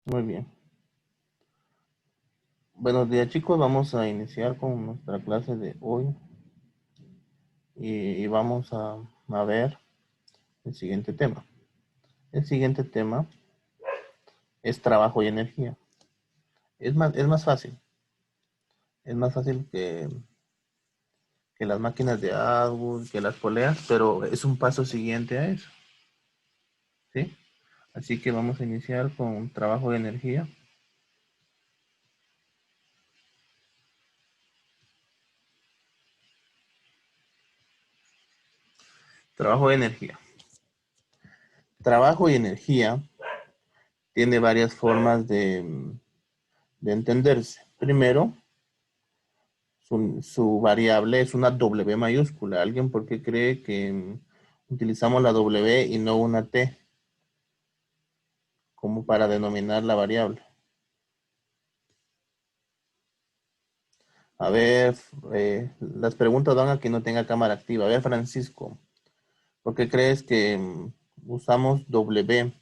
Muy bien. Buenos días, chicos. Vamos a iniciar con nuestra clase de hoy y vamos a ver el siguiente tema. El siguiente tema es trabajo y energía. Es más fácil. Es más fácil que las máquinas de AdWords, que las poleas, pero es un paso siguiente a eso, ¿sí? Así que vamos a iniciar con trabajo y energía. Trabajo y energía. Trabajo y energía tiene varias formas de entenderse. Primero, su variable es una W mayúscula. ¿Alguien por qué cree que utilizamos la W y no una T como para denominar la variable? A ver, las preguntas van a quien no tenga cámara activa. A ver, Francisco, ¿por qué crees que usamos W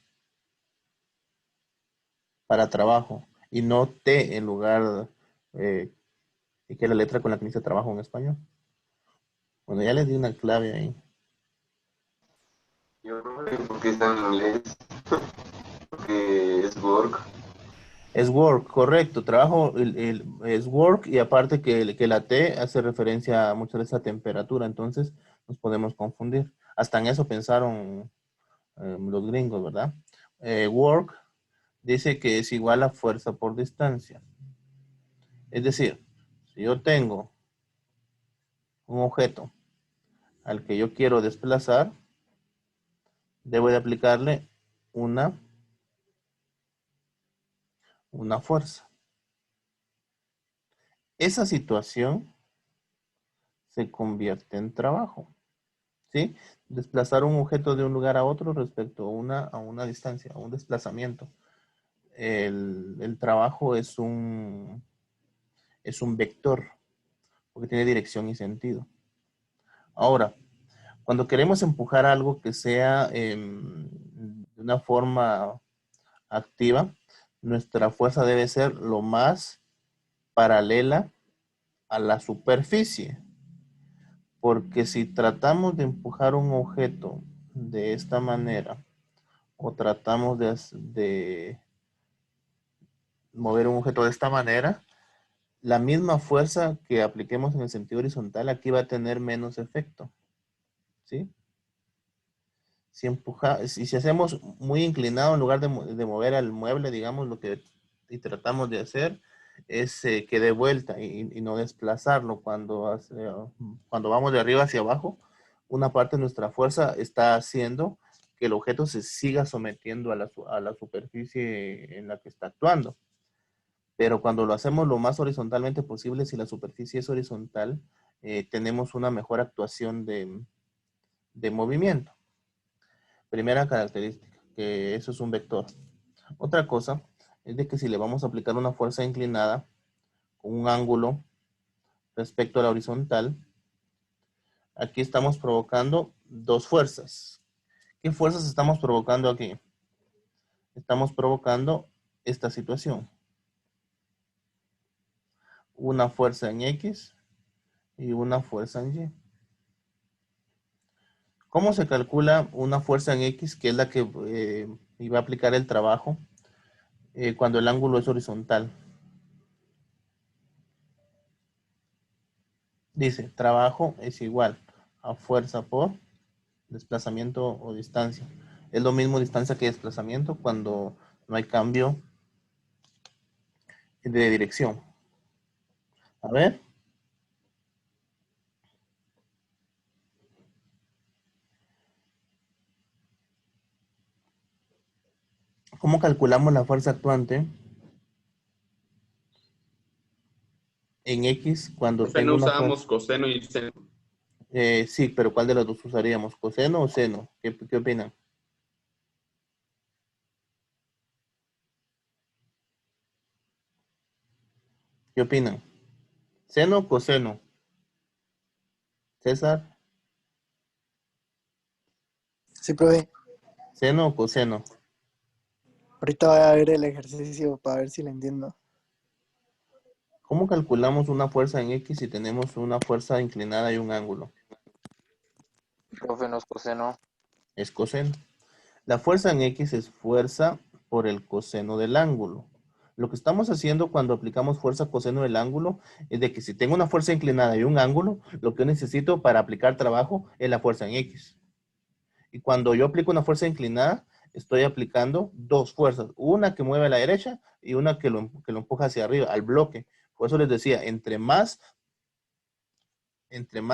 para trabajo y no T en lugar eh, que es la letra con la que inicia trabajo en español? Bueno, ya les di una clave ahí. Yo creo que porque está en inglés, porque es work. Es work, correcto. Trabajo es work y aparte que la T hace referencia muchas veces a temperatura, entonces nos podemos confundir. Hasta en eso pensaron los gringos, ¿verdad? Work dice que es igual a fuerza por distancia. Es decir, si yo tengo un objeto al que yo quiero desplazar, debo de aplicarle una, una fuerza. Esa situación se convierte en trabajo. ¿Sí? Desplazar un objeto de un lugar a otro respecto a una distancia, a un desplazamiento. El trabajo es un vector, porque tiene dirección y sentido. Ahora, cuando queremos empujar algo que sea de una forma activa, nuestra fuerza debe ser lo más paralela a la superficie, porque si tratamos de empujar un objeto de esta manera, o tratamos de mover un objeto de esta manera, la misma fuerza que apliquemos en el sentido horizontal aquí va a tener menos efecto, ¿sí? Si hacemos muy inclinado en lugar de mover al mueble, digamos, lo que y tratamos de hacer es que dé vuelta y no desplazarlo. Cuando vamos de arriba hacia abajo, una parte de nuestra fuerza está haciendo que el objeto se siga sometiendo a la superficie en la que está actuando. Pero cuando lo hacemos lo más horizontalmente posible, si la superficie es horizontal, tenemos una mejor actuación de movimiento. Primera característica, que eso es un vector. Otra cosa es de que si le vamos a aplicar una fuerza inclinada con un ángulo respecto a la horizontal, aquí estamos provocando dos fuerzas. ¿Qué fuerzas estamos provocando aquí? Estamos provocando esta situación. Una fuerza en X y una fuerza en Y. ¿Cómo se calcula una fuerza en X, que es la que iba a aplicar el trabajo cuando el ángulo es horizontal? Dice, trabajo es igual a fuerza por desplazamiento o distancia. Es lo mismo distancia que desplazamiento cuando no hay cambio de dirección. A ver, ¿cómo calculamos la fuerza actuante en X cuando Profe, tengo no una fuerza? usábamos coseno y seno. Sí, pero ¿cuál de los dos usaríamos? ¿Coseno o seno? ¿Qué opinan? ¿Qué opinan? ¿Seno o coseno? César, Sí, profe. ¿seno o coseno? Ahorita voy a ver el ejercicio para ver si lo entiendo. ¿Cómo calculamos una fuerza en X si tenemos una fuerza inclinada y un ángulo? Profe, no es coseno. Es coseno. La fuerza en X es fuerza por el coseno del ángulo. Lo que estamos haciendo cuando aplicamos fuerza coseno del ángulo es de que si tengo una fuerza inclinada y un ángulo, lo que necesito para aplicar trabajo es la fuerza en X. Y cuando yo aplico una fuerza inclinada, estoy aplicando dos fuerzas. Una que mueve a la derecha y una que lo empuja hacia arriba, al bloque. Por eso les decía, entre más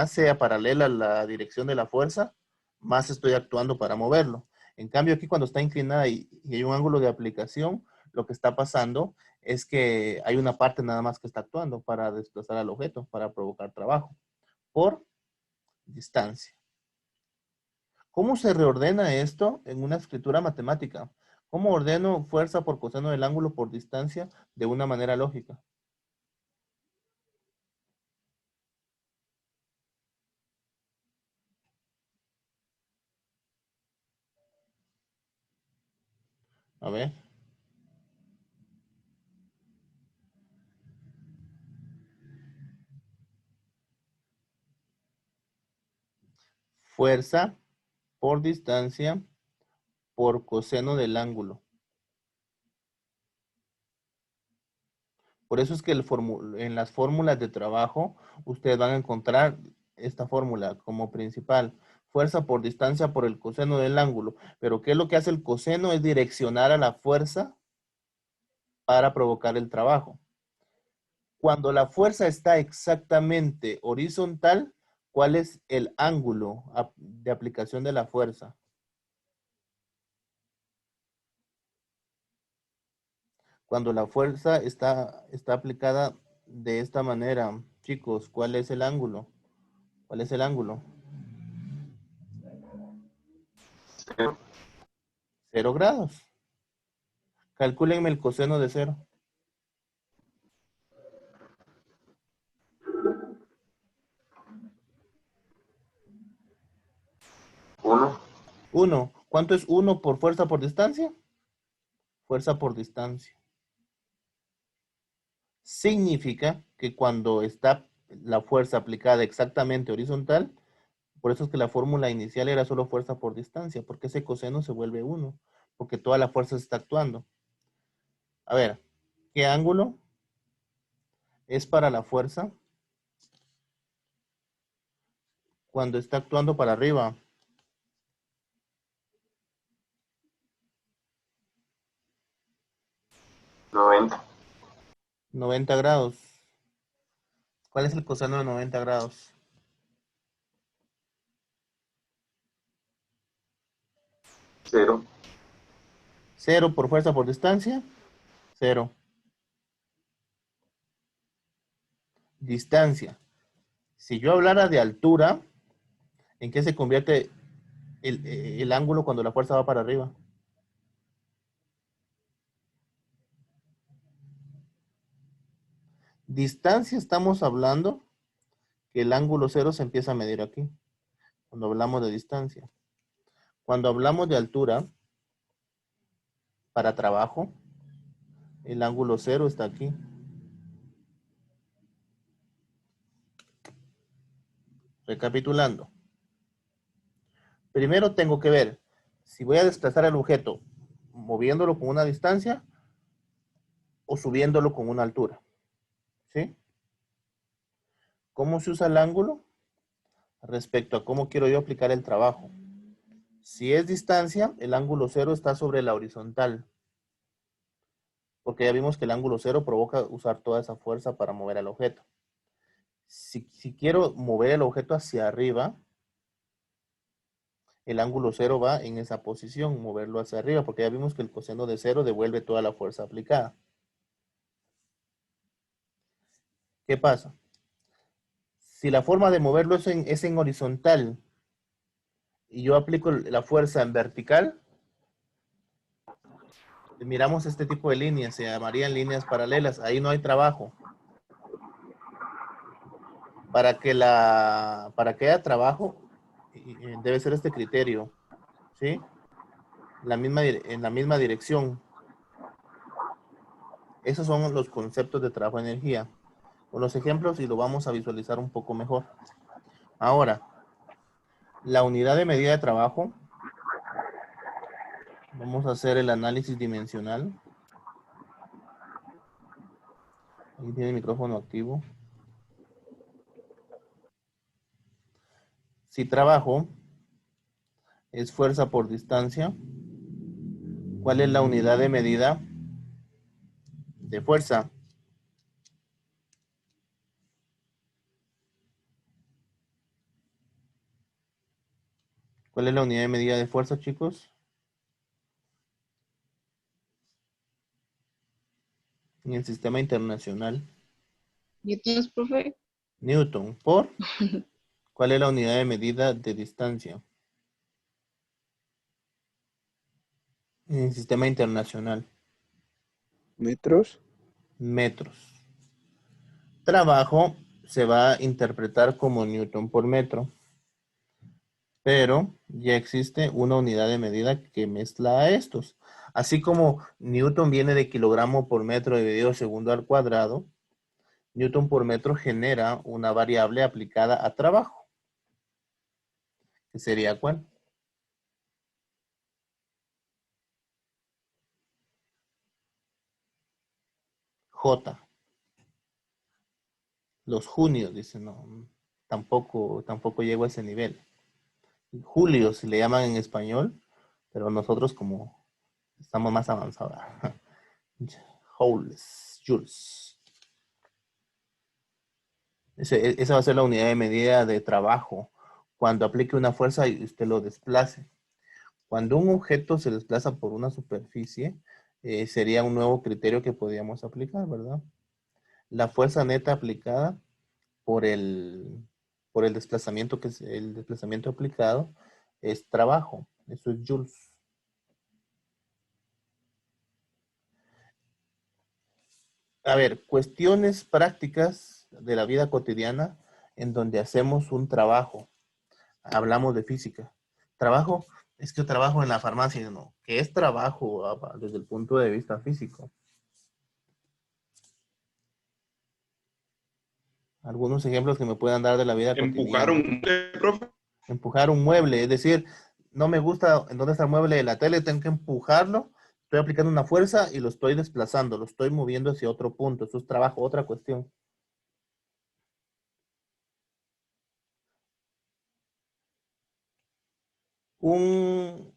sea paralela la dirección de la fuerza, más estoy actuando para moverlo. En cambio, aquí cuando está inclinada y hay un ángulo de aplicación, lo que está pasando es que hay una parte nada más que está actuando para desplazar al objeto, para provocar trabajo, por distancia. ¿Cómo se reordena esto en una escritura matemática? ¿Cómo ordeno fuerza por coseno del ángulo por distancia de una manera lógica? A ver. Fuerza por distancia por coseno del ángulo. Por eso es que en las fórmulas de trabajo ustedes van a encontrar esta fórmula como principal. Fuerza por distancia por el coseno del ángulo. Pero ¿qué es lo que hace el coseno? Es direccionar a la fuerza para provocar el trabajo. Cuando la fuerza está exactamente horizontal, ¿cuál es el ángulo de aplicación de la fuerza? Cuando la fuerza está aplicada de esta manera, chicos, ¿cuál es el ángulo? ¿Cuál es el ángulo? 0. 0 grados. Calcúlenme el coseno de 0. 1. 1. ¿Cuánto es 1 por fuerza por distancia? Fuerza por distancia. Significa que cuando está la fuerza aplicada exactamente horizontal, por eso es que la fórmula inicial era solo fuerza por distancia, porque ese coseno se vuelve 1, porque toda la fuerza se está actuando. A ver, ¿qué ángulo es para la fuerza cuando está actuando para arriba? 90. 90 grados. ¿Cuál es el coseno de 90 grados? 0. 0 por fuerza por distancia. 0. Distancia. Si yo hablara de altura, ¿en qué se convierte el ángulo cuando la fuerza va para arriba? Distancia estamos hablando que el ángulo 0 se empieza a medir aquí, cuando hablamos de distancia. Cuando hablamos de altura, para trabajo, el ángulo 0 está aquí. Recapitulando. Primero tengo que ver si voy a desplazar el objeto moviéndolo con una distancia o subiéndolo con una altura. ¿Sí? ¿Cómo se usa el ángulo? Respecto a cómo quiero yo aplicar el trabajo. Si es distancia, el ángulo 0 está sobre la horizontal. Porque ya vimos que el ángulo 0 provoca usar toda esa fuerza para mover el objeto. Si quiero mover el objeto hacia arriba, el ángulo 0 va en esa posición, moverlo hacia arriba, porque ya vimos que el coseno de 0 devuelve toda la fuerza aplicada. ¿Qué pasa? Si la forma de moverlo es en horizontal y yo aplico la fuerza en vertical, miramos este tipo de líneas, se llamarían líneas paralelas, ahí no hay trabajo. Para que haya trabajo, debe ser este criterio, ¿sí? En la misma dirección. Esos son los conceptos de trabajo de energía. Con los ejemplos y lo vamos a visualizar un poco mejor. Ahora, la unidad de medida de trabajo. Vamos a hacer el análisis dimensional. Ahí tiene el micrófono activo. Si trabajo es fuerza por distancia, ¿cuál es la unidad de medida de fuerza? ¿Cuál es la unidad de medida de fuerza, chicos? En el sistema internacional. ¿Newtons, profe? Newton. ¿Por? ¿Cuál es la unidad de medida de distancia? En el sistema internacional. ¿Metros? Metros. Trabajo se va a interpretar como Newton por metro. Pero ya existe una unidad de medida que mezcla a estos. Así como Newton viene de kilogramo por metro dividido segundo al cuadrado, Newton por metro genera una variable aplicada a trabajo. ¿Qué sería cuál? J. Los junios, dicen, no, tampoco llego a ese nivel. Julio se le llaman en español, pero nosotros como estamos más avanzados. Joules. Esa va a ser la unidad de medida de trabajo cuando aplique una fuerza y usted lo desplace. Cuando un objeto se desplaza por una superficie, sería un nuevo criterio que podríamos aplicar, ¿verdad? La fuerza neta aplicada por el desplazamiento, que es el desplazamiento aplicado, es trabajo. Eso es joules. A ver, cuestiones prácticas de la vida cotidiana en donde hacemos un trabajo. Hablamos de física. Trabajo, es que yo trabajo en la farmacia, no. ¿Qué es trabajo desde el punto de vista físico? Algunos ejemplos que me puedan dar de la vida Empujar cotidiana. un profe. Empujar un mueble, es decir, no me gusta en dónde está el mueble de la tele, tengo que empujarlo, estoy aplicando una fuerza y lo estoy desplazando, lo estoy moviendo hacia otro punto. Eso es trabajo, otra cuestión. Un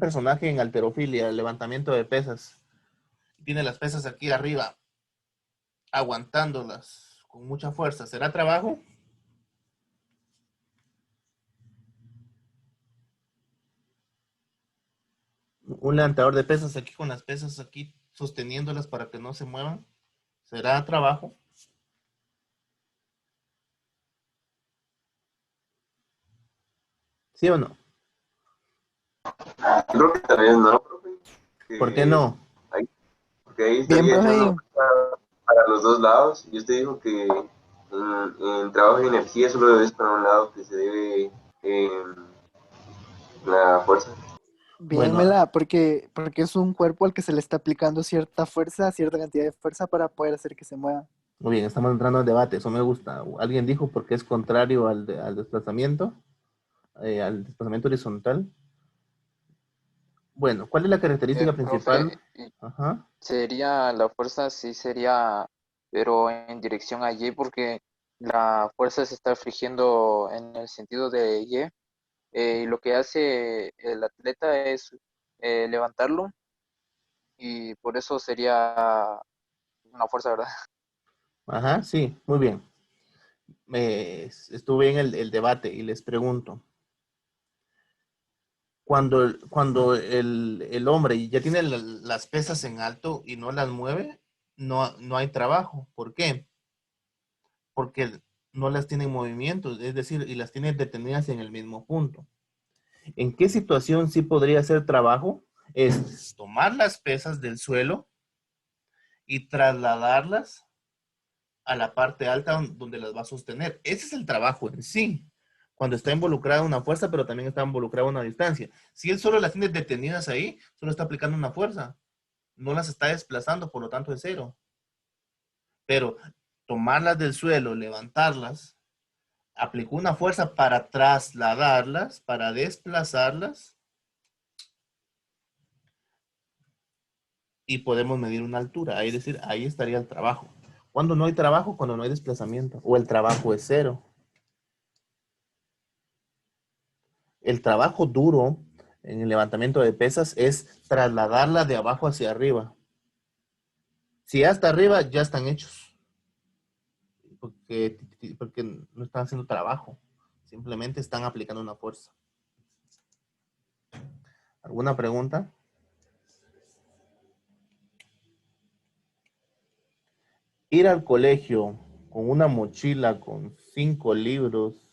personaje en halterofilia, levantamiento de pesas, tiene las pesas aquí arriba, aguantándolas con mucha fuerza. ¿Será trabajo? Un levantador de pesas aquí con las pesas aquí sosteniéndolas para que no se muevan. ¿Será trabajo? ¿Sí o no? Creo que también no, profe. ¿Por qué no? Porque ahí Bien, estaría echando profe. para los dos lados. Y usted dijo que en trabajo de energía solo es para un lado que se debe la fuerza. Bien, Bueno, Mela, porque es un cuerpo al que se le está aplicando cierta fuerza, cierta cantidad de fuerza para poder hacer que se mueva. muy bien, estamos entrando al debate, eso me gusta. Alguien dijo porque es contrario al desplazamiento horizontal. Bueno, ¿cuál es la característica principal? Profe, Ajá. sería la fuerza, sí sería, pero en dirección a Y, porque la fuerza se está frigiendo en el sentido de Y, y lo que hace el atleta es levantarlo, y por eso sería una fuerza, ¿verdad? Ajá, sí, muy bien. Estuve en el debate y les pregunto, cuando el hombre ya tiene las pesas en alto y no las mueve, no hay trabajo. ¿Por qué? Porque no las tiene en movimiento, es decir, y las tiene detenidas en el mismo punto. ¿En qué situación sí podría ser trabajo? Es tomar las pesas del suelo y trasladarlas a la parte alta donde las va a sostener. Ese es el trabajo en sí. Cuando está involucrada una fuerza, pero también está involucrada una distancia. Si él solo las tiene detenidas ahí, solo está aplicando una fuerza. no las está desplazando, por lo tanto es cero. Pero tomarlas del suelo, levantarlas, aplicó una fuerza para trasladarlas, para desplazarlas, y podemos medir una altura. Es decir, ahí estaría el trabajo. Cuando no hay trabajo, cuando no hay desplazamiento, o el trabajo es cero. El trabajo duro en el levantamiento de pesas es trasladarla de abajo hacia arriba. Si ya está arriba, ya están hechos. Porque no están haciendo trabajo. Simplemente están aplicando una fuerza. ¿Alguna pregunta? Ir al colegio con una mochila con 5 libros,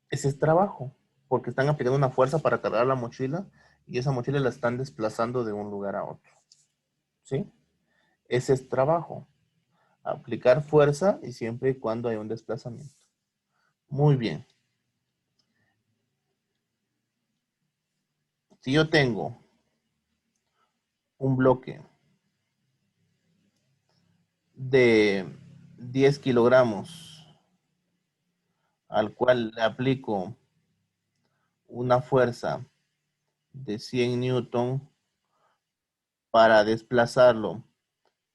ese es trabajo, porque están aplicando una fuerza para cargar la mochila y esa mochila la están desplazando de un lugar a otro. ¿Sí? Ese es trabajo. Aplicar fuerza y siempre y cuando hay un desplazamiento. Muy bien. Si yo tengo un bloque de 10 kilogramos al cual le aplico una fuerza de 100 newton para desplazarlo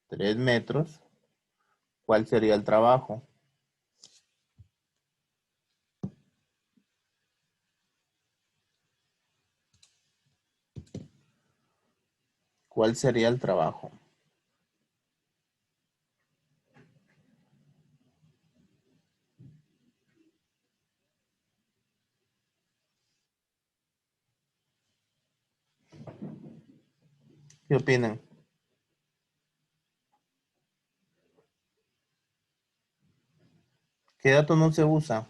3 metros, ¿cuál sería el trabajo? ¿Cuál sería el trabajo? ¿Qué opinan? ¿Qué dato no se usa?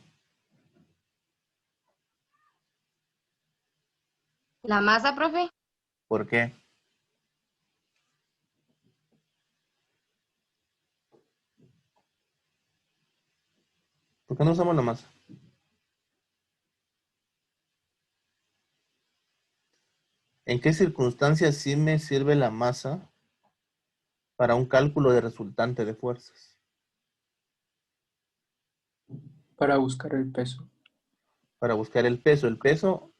La masa, profe, ¿Por qué? ¿Por qué no usamos la masa? ¿En qué circunstancias sí me sirve la masa para un cálculo de resultante de fuerzas? Para buscar el peso. Para buscar el peso. ¿El peso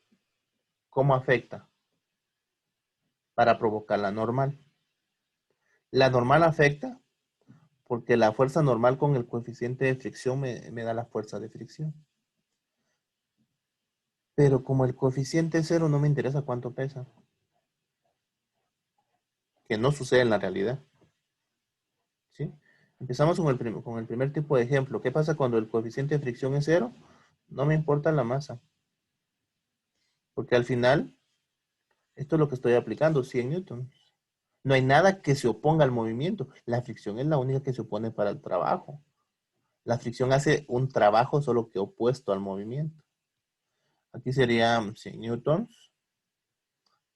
cómo afecta? Para provocar la normal. La normal afecta porque la fuerza normal con el coeficiente de fricción me da la fuerza de fricción. Pero como el coeficiente es cero, no me interesa cuánto pesa. Que no sucede en la realidad. ¿Sí? Empezamos con el primer tipo de ejemplo. ¿Qué pasa cuando el coeficiente de fricción es cero? No me importa la masa. Porque al final, esto es lo que estoy aplicando, 100 newtons. No hay nada que se oponga al movimiento. La fricción es la única que se opone para el trabajo. La fricción hace un trabajo solo que opuesto al movimiento. Aquí serían 100 newtons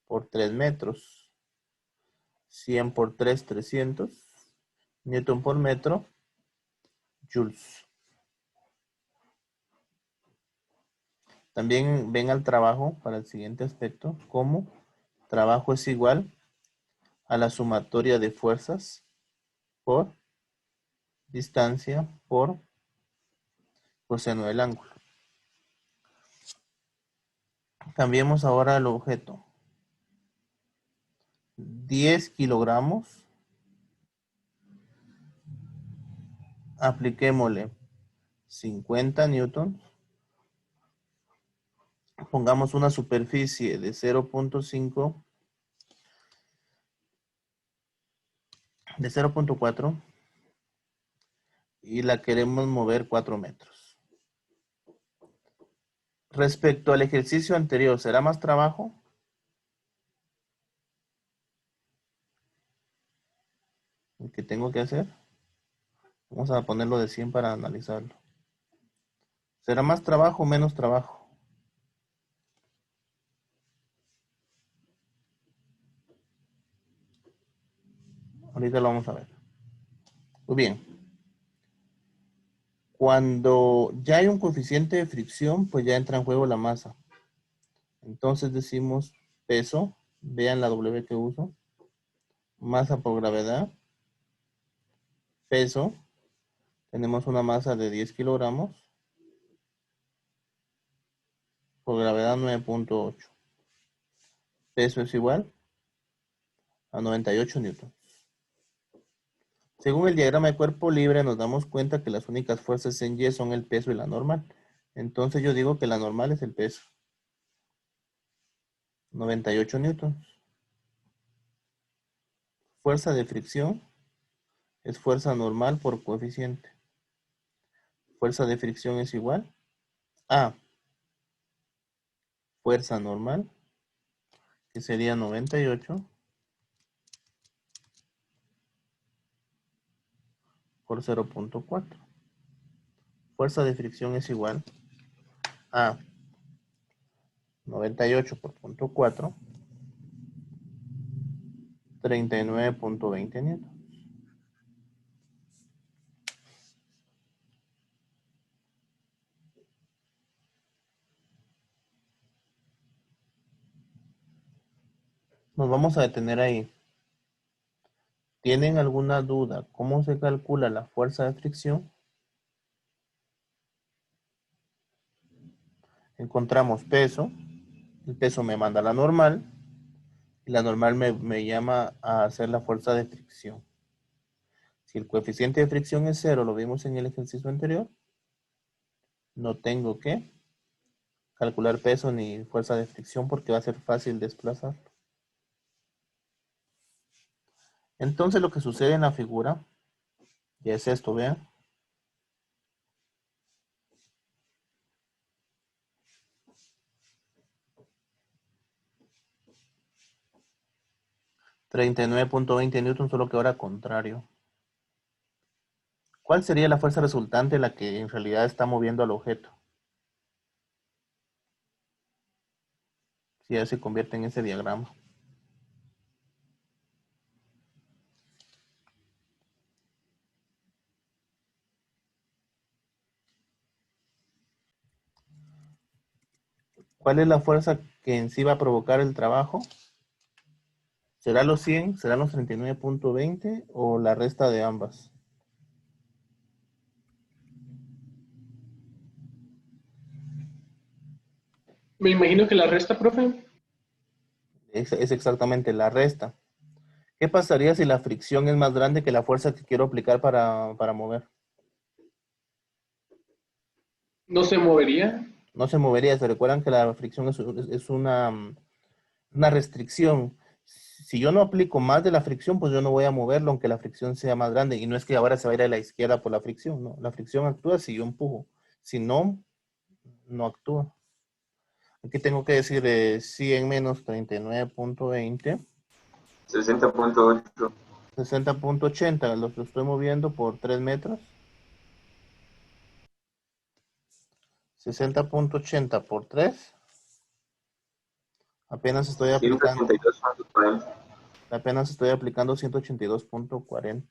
por 3 metros. 100 por 3, 300. Newton por metro, joules. También ven al trabajo para el siguiente aspecto como trabajo es igual a la sumatoria de fuerzas por distancia por coseno del ángulo. Cambiemos ahora el objeto. 10 kilogramos. Apliquémosle 50 newtons. Pongamos una superficie de 0.5, de 0.4 y la queremos mover 4 metros. Respecto al ejercicio anterior, ¿será más trabajo? ¿El que tengo que hacer? Vamos a ponerlo de 100 para analizarlo. ¿Será más trabajo o menos trabajo? Ahorita lo vamos a ver. Muy bien. Cuando ya hay un coeficiente de fricción, pues ya entra en juego la masa. Entonces decimos peso Vean la W que uso. Masa por gravedad. Peso. Tenemos una masa de 10 kilogramos. Por gravedad 9.8. Peso es igual a 98 newtons. Según el diagrama de cuerpo libre, nos damos cuenta que las únicas fuerzas en Y son el peso y la normal. Entonces yo digo que la normal es el peso. 98 newtons. Fuerza de fricción es fuerza normal por coeficiente. Fuerza de fricción es igual a fuerza normal, que sería 98 por 0.4. Fuerza de fricción es igual a 98 por 0.4, 39.20 newtons. Nos vamos a detener ahí. ¿Tienen alguna duda? ¿Cómo se calcula la fuerza de fricción? Encontramos peso. El peso me manda la normal. Y la normal me llama a hacer la fuerza de fricción. Si el coeficiente de fricción es 0, lo vimos en el ejercicio anterior, no tengo que calcular peso ni fuerza de fricción porque va a ser fácil desplazarlo. Entonces lo que sucede en la figura ya es esto, vean. $39.20 newtons, solo que ahora contrario. ¿Cuál sería la fuerza resultante la que en realidad está moviendo al objeto? Si ya se convierte en ese diagrama. ¿Cuál es la fuerza que en sí va a provocar el trabajo? ¿Será los 100? ¿Serán los 39.20 o la resta de ambas? Me imagino que la resta, profe. Es exactamente la resta. ¿Qué pasaría si la fricción es más grande que la fuerza que quiero aplicar para mover? No se movería. No se movería. ¿Se recuerdan que la fricción es una restricción? Si yo no aplico más de la fricción, pues yo no voy a moverlo, aunque la fricción sea más grande. Y no es que ahora se va a ir a la izquierda por la fricción, no. La fricción actúa si yo empujo. Si no, no actúa. Aquí tengo que decir 100 menos 39.20. 60.8. 60.80, lo que estoy moviendo por 3 metros. 60.80 por 3. Apenas estoy aplicando 182.40. 182.40.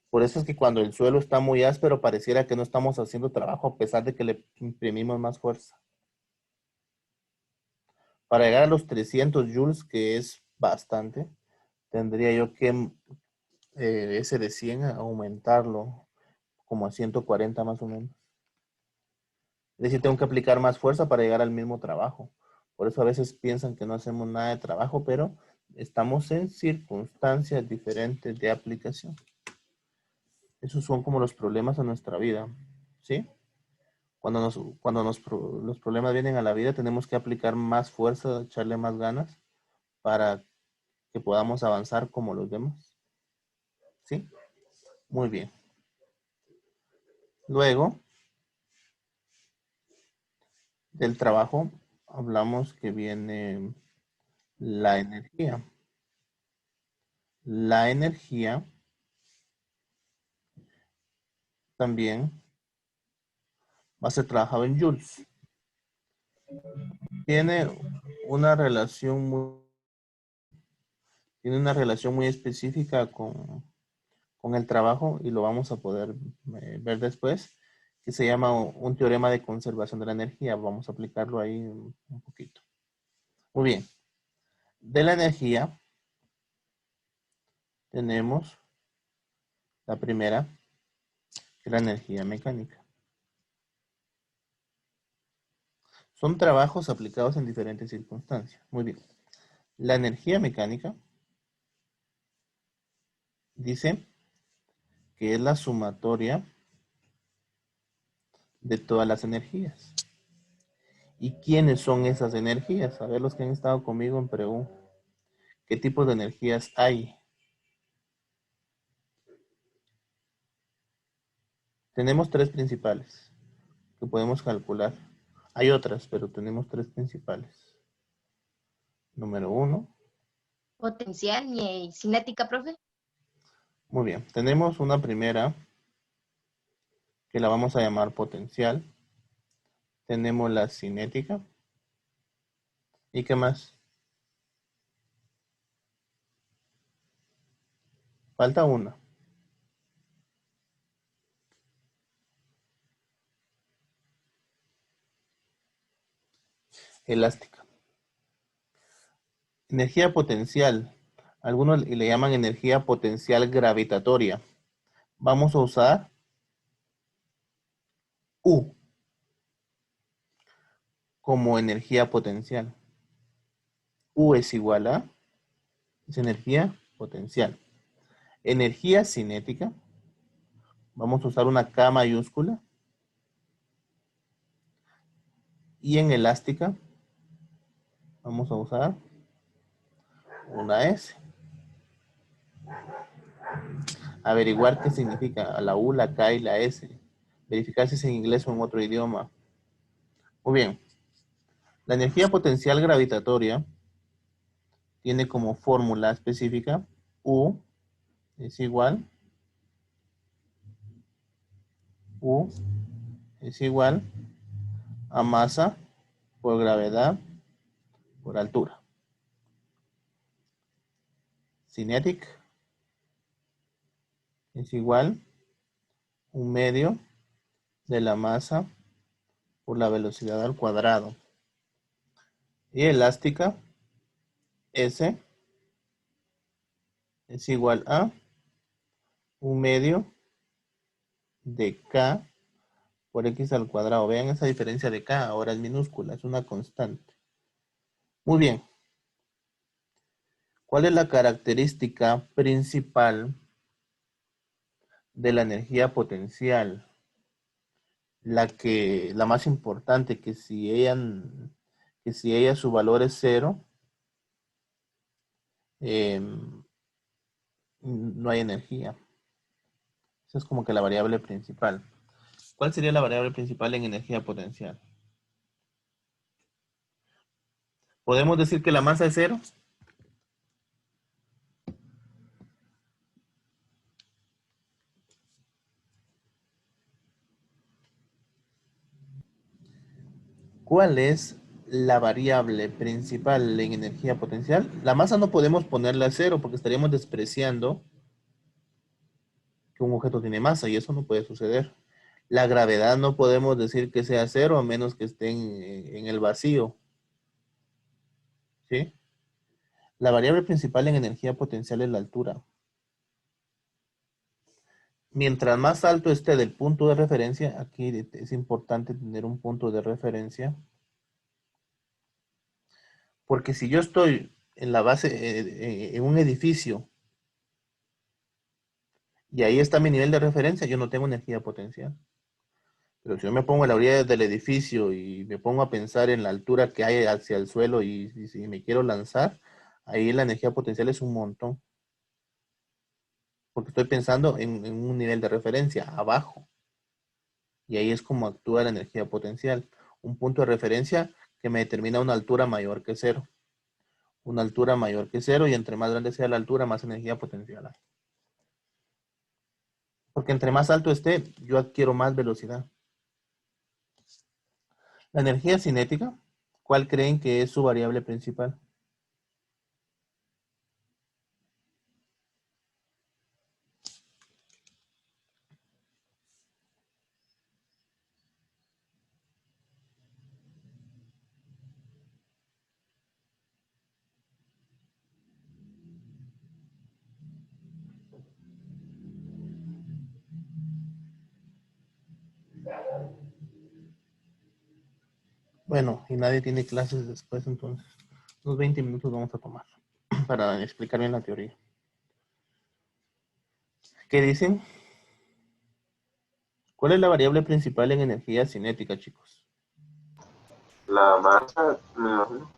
Por eso es que cuando el suelo está muy áspero pareciera que no estamos haciendo trabajo a pesar de que le imprimimos más fuerza. Para llegar a los 300 joules, que es bastante, tendría yo que ese de 100 aumentarlo como a 140 más o menos. Es decir, tengo que aplicar más fuerza para llegar al mismo trabajo. Por eso a veces piensan que no hacemos nada de trabajo, pero estamos en circunstancias diferentes de aplicación. Esos son como los problemas en nuestra vida, ¿sí? Cuando los problemas vienen a la vida, tenemos que aplicar más fuerza, echarle más ganas para que podamos avanzar como los demás, ¿sí? Muy bien. Luego del trabajo, hablamos que viene la energía. La energía también va a ser trabajado en joules. Tiene una relación muy específica con el trabajo y lo vamos a poder ver después, que se llama un teorema de conservación de la energía. Vamos a aplicarlo ahí un poquito. Muy bien. De la energía tenemos la primera, que es la energía mecánica. Son trabajos aplicados en diferentes circunstancias. Muy bien. La energía mecánica dice que es la sumatoria de todas las energías. ¿Y quiénes son esas energías? A ver, los que han estado conmigo en Preú. ¿Qué tipos de energías hay? Tenemos tres principales que podemos calcular. Hay otras, pero tenemos tres principales. Número uno. Potencial y cinética, profe. Muy bien. Tenemos una primera que la vamos a llamar potencial. Tenemos la cinética. ¿Y qué más? Falta una. Elástica. Energía potencial. Algunos le llaman energía potencial gravitatoria. Vamos a usar U como energía potencial. U es igual a, es energía potencial. Energía cinética. Vamos a usar una K mayúscula. Y en elástica vamos a usar una S. Averiguar qué significa la U, la K y la S. Verificar si es en inglés o en otro idioma. Muy bien. La energía potencial gravitatoria tiene como fórmula específica U es igual a masa por gravedad por altura. Cinetic es igual un medio de la masa por la velocidad al cuadrado. Y elástica, S es igual a un medio de K por X al cuadrado. Vean esa diferencia de K, ahora es minúscula, es una constante. Muy bien. ¿Cuál es la característica principal de la energía potencial? La más importante, que si ella su valor es cero, no hay energía. Esa es como que la variable principal. ¿Cuál sería la variable principal en energía potencial? ¿Podemos decir que la masa es cero? ¿Cuál es la variable principal en energía potencial? La masa no podemos ponerla a cero porque estaríamos despreciando que un objeto tiene masa y eso no puede suceder. La gravedad no podemos decir que sea cero a menos que esté en el vacío. ¿Sí? La variable principal en energía potencial es la altura. Mientras más alto esté del punto de referencia, aquí es importante tener un punto de referencia, porque si yo estoy en la base, en un edificio, y ahí está mi nivel de referencia, yo no tengo energía potencial. Pero si yo me pongo a la orilla del edificio y me pongo a pensar en la altura que hay hacia el suelo y si me quiero lanzar, ahí la energía potencial es un montón. Porque estoy pensando en un nivel de referencia, abajo. Y ahí es como actúa la energía potencial. Un punto de referencia que me determina una altura mayor que cero. Una altura mayor que cero y entre más grande sea la altura, más energía potencial hay. Porque entre más alto esté, yo adquiero más velocidad. La energía cinética, ¿cuál creen que es su variable principal? Bueno, y nadie tiene clases después, entonces unos 20 minutos vamos a tomar para explicar bien la teoría. ¿Qué dicen? ¿Cuál es la variable principal en energía cinética, chicos? La masa, me imagino.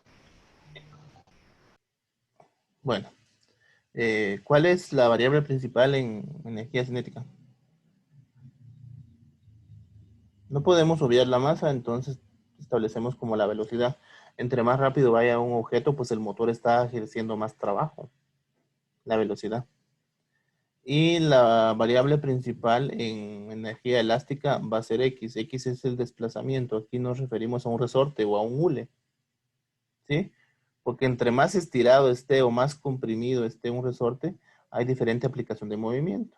Bueno, ¿cuál es la variable principal en energía cinética? No podemos obviar la masa, entonces establecemos como la velocidad. Entre más rápido vaya un objeto, pues el motor está ejerciendo más trabajo, la velocidad. Y la variable principal en energía elástica va a ser X. X es el desplazamiento. Aquí nos referimos a un resorte o a un hule, ¿sí? Porque entre más estirado esté o más comprimido esté un resorte, hay diferente aplicación de movimiento.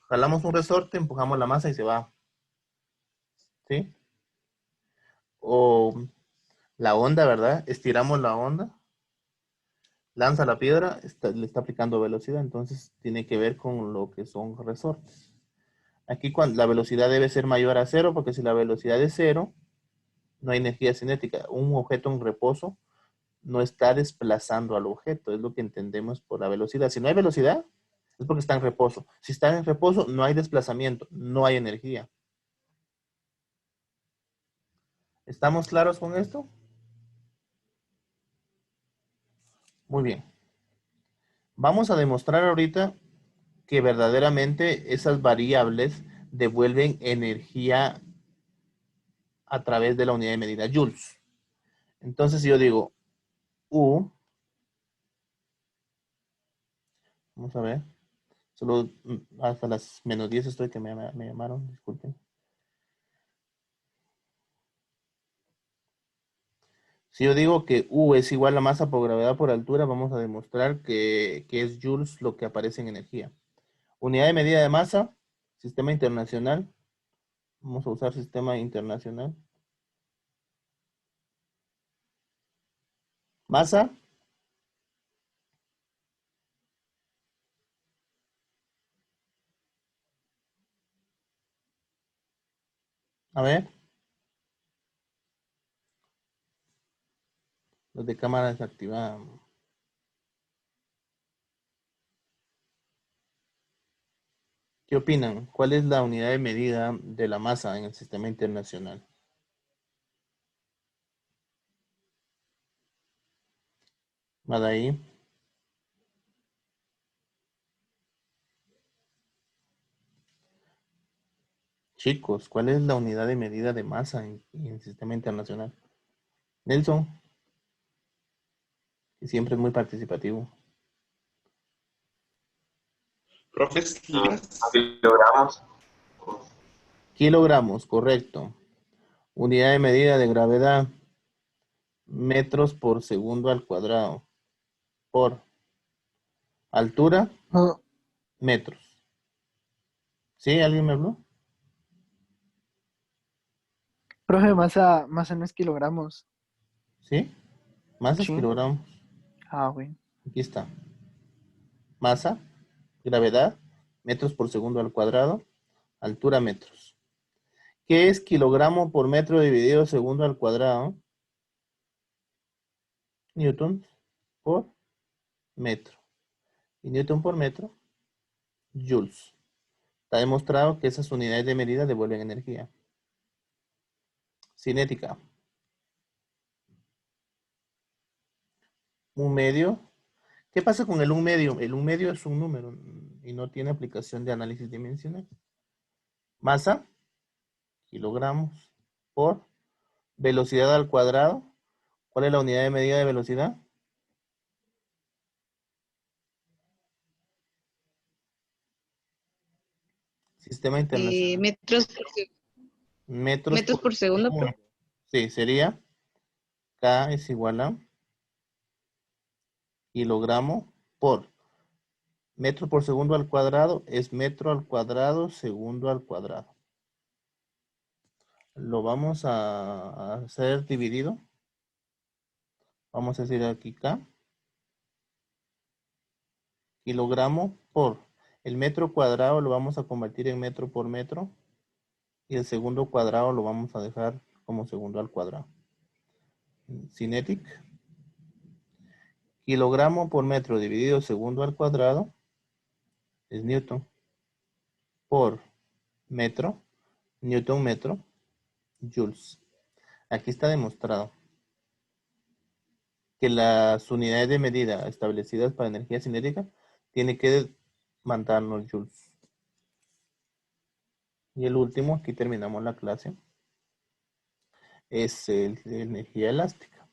Jalamos un resorte, empujamos la masa y se va, ¿sí? O la onda, ¿verdad? Estiramos la onda, lanza la piedra, le está aplicando velocidad, entonces tiene que ver con lo que son resortes. Aquí cuando la velocidad debe ser mayor a cero, porque si la velocidad es cero, no hay energía cinética. Un objeto en reposo no está desplazando al objeto, es lo que entendemos por la velocidad. Si no hay velocidad, es porque está en reposo. Si está en reposo, no hay desplazamiento, no hay energía. ¿Estamos claros con esto? Muy bien. Vamos a demostrar ahorita que verdaderamente esas variables devuelven energía a través de la unidad de medida joules. Entonces, si yo digo U, vamos a ver, solo hasta las -10 estoy que me llamaron, disculpen. Si yo digo que U es igual a masa por gravedad por altura, vamos a demostrar que es joules lo que aparece en energía. Unidad de medida de masa, sistema internacional. Vamos a usar sistema internacional. Masa. A ver. Los de cámara desactivada. ¿Qué opinan? ¿Cuál es la unidad de medida de la masa en el sistema internacional? Va de ahí. Chicos, ¿cuál es la unidad de medida de masa en el sistema internacional? Nelson, que siempre es muy participativo. Profes, libras. Kilogramos. Kilogramos, correcto. Unidad de medida de gravedad, metros por segundo al cuadrado. Por altura, No, metros. ¿Sí? ¿Alguien me habló? profe, masa no es kilogramos. ¿Sí? Masa es Sí. kilogramos. Ah, güey. Aquí está. Masa, gravedad, metros por segundo al cuadrado, altura, metros. ¿Qué es kilogramo por metro dividido segundo al cuadrado? Newton por metro. Y Newton por metro, joules. Está demostrado que esas unidades de medida devuelven energía. Cinética. Un medio. ¿Qué pasa con el un medio? El un medio es un número y no tiene aplicación de análisis dimensional. Masa, kilogramos, por velocidad al cuadrado. ¿Cuál es la unidad de medida de velocidad? Sistema internacional. Metros por segundo. segundo. Sí, sería K es igual a kilogramo por metro por segundo al cuadrado es metro al cuadrado segundo al cuadrado. Lo vamos a hacer dividido. Vamos a decir aquí K. kilogramo por el metro cuadrado lo vamos a convertir en metro por metro y el segundo cuadrado lo vamos a dejar como segundo al cuadrado. Cinetic. Kilogramo por metro dividido segundo al cuadrado es Newton por metro, Newton metro, joules. Aquí está demostrado que las unidades de medida establecidas para energía cinética tienen que mandarnos joules. Y el último, aquí terminamos la clase, es el de energía elástica.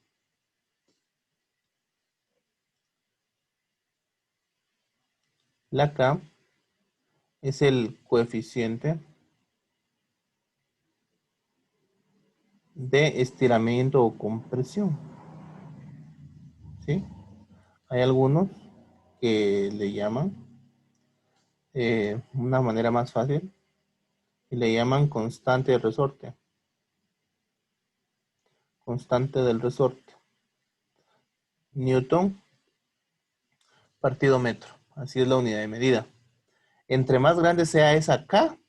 La K es el coeficiente de estiramiento o compresión. ¿Sí? Hay algunos que le llaman una manera más fácil y le llaman constante de resorte. Constante del resorte. Newton partido metro. Así es la unidad de medida. Entre más grande sea esa K,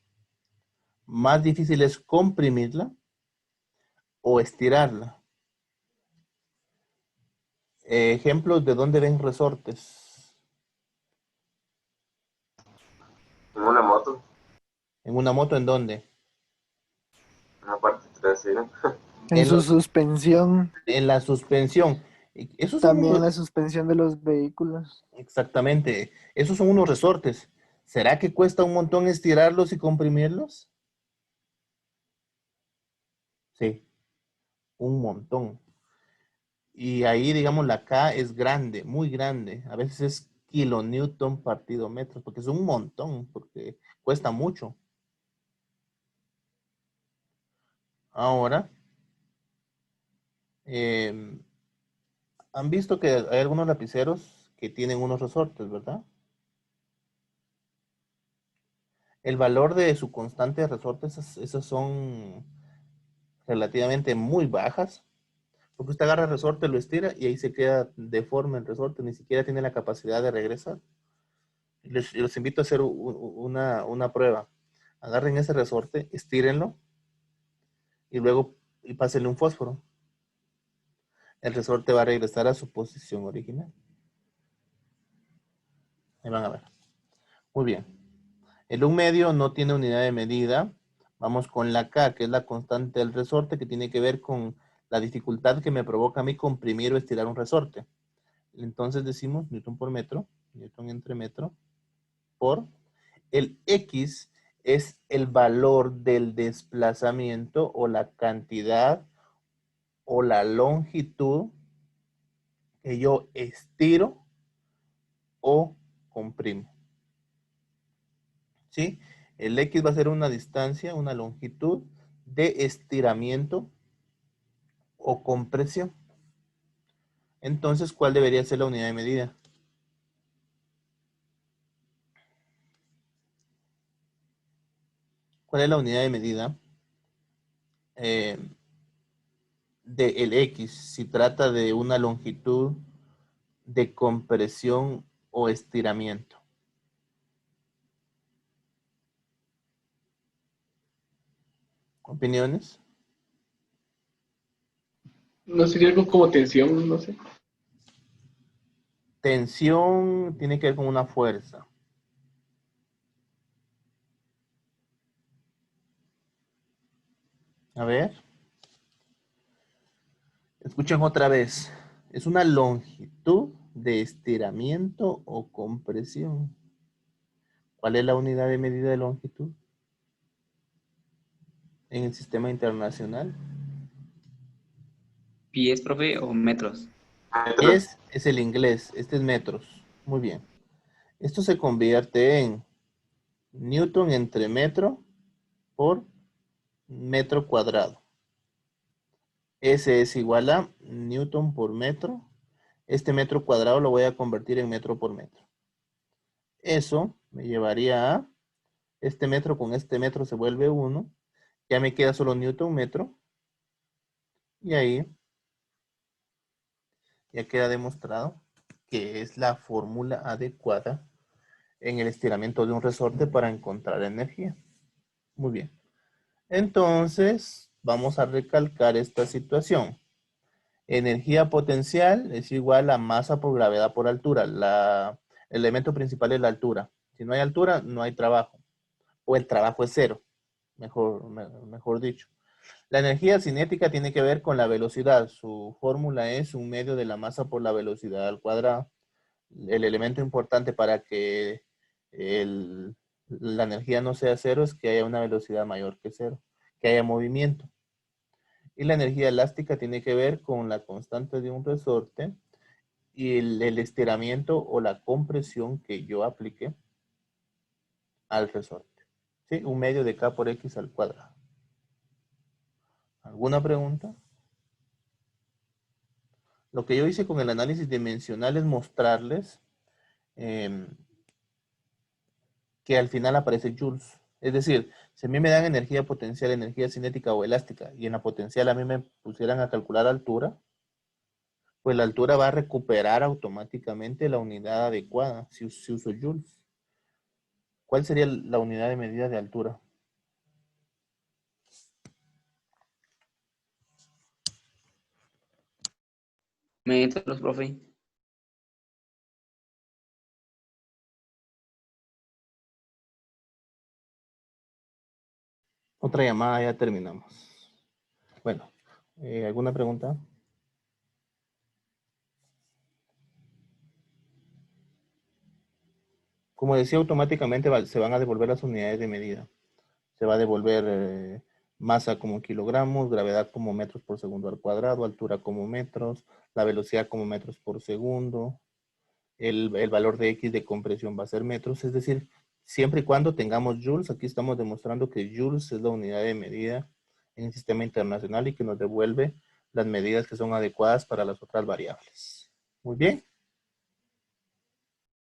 más difícil es comprimirla o estirarla. Ejemplos de dónde ven resortes. En una moto, ¿En una moto en dónde? en la parte trasera. En su suspensión, En la suspensión. Esos son también la suspensión de los vehículos. exactamente. Esos son unos resortes. ¿Será que cuesta un montón estirarlos y comprimirlos? Sí, un montón. Y ahí, digamos, la K es grande, muy grande. A veces es kilonewton partido metro, porque es un montón, porque cuesta mucho. Ahora, han visto que hay algunos lapiceros que tienen unos resortes, ¿verdad? El valor de su constante de resortes, esas son relativamente muy bajas, porque usted agarra el resorte, lo estira y ahí se queda deforme el resorte, ni siquiera tiene la capacidad de regresar. Les invito a hacer una prueba. Agarren ese resorte, estírenlo y luego pásenle un fósforo. El resorte va a regresar a su posición original. Ahí van a ver. Muy bien. El 1/2 no tiene unidad de medida. Vamos con la K, que es la constante del resorte, que tiene que ver con la dificultad que me provoca a mí comprimir o estirar un resorte. Entonces decimos Newton por metro, Newton entre metro, por el X es el valor del desplazamiento o la cantidad o la longitud que yo estiro o comprimo. ¿Sí? El X va a ser una distancia, una longitud de estiramiento o compresión. Entonces, ¿cuál debería ser la unidad de medida? ¿Cuál es la unidad de medida del X si trata de una longitud de compresión o estiramiento? ¿Opiniones? ¿No sería algo como tensión? No sé. Tensión tiene que ver con una fuerza. A ver. Escuchen otra vez. Es una longitud de estiramiento o compresión. ¿Cuál es la unidad de medida de longitud en el sistema internacional? ¿Pies, profe, o metros? Metros. Es el inglés. Este es metros. Muy bien. Esto se convierte en Newton entre metro por metro cuadrado. S es igual a Newton por metro. Este metro cuadrado lo voy a convertir en metro por metro. Eso me llevaría a este metro con este metro se vuelve 1. Ya me queda solo Newton metro. Y ahí ya queda demostrado que es la fórmula adecuada en el estiramiento de un resorte para encontrar energía. Muy bien. Entonces, vamos a recalcar esta situación. Energía potencial es igual a masa por gravedad por altura. El elemento principal es la altura. Si no hay altura, no hay trabajo. O el trabajo es cero, mejor dicho. La energía cinética tiene que ver con la velocidad. Su fórmula es un medio de la masa por la velocidad al cuadrado. El elemento importante para que la energía no sea cero es que haya una velocidad mayor que cero, que haya movimiento. Y la energía elástica tiene que ver con la constante de un resorte y el estiramiento o la compresión que yo aplique al resorte. ¿Sí? Un medio de K por X al cuadrado. ¿Alguna pregunta? Lo que yo hice con el análisis dimensional es mostrarles que al final aparece joules. Es decir, si a mí me dan energía potencial, energía cinética o elástica, y en la potencial a mí me pusieran a calcular altura, pues la altura va a recuperar automáticamente la unidad adecuada si uso joules. ¿Cuál sería la unidad de medida de altura? Metros, profe. Otra llamada, ya terminamos. Bueno, ¿alguna pregunta? Como decía, automáticamente se van a devolver las unidades de medida. Se va a devolver masa como kilogramos, gravedad como metros por segundo al cuadrado, altura como metros, la velocidad como metros por segundo, el valor de X de compresión va a ser metros, es decir, siempre y cuando tengamos joules, aquí estamos demostrando que joules es la unidad de medida en el sistema internacional y que nos devuelve las medidas que son adecuadas para las otras variables. Muy bien.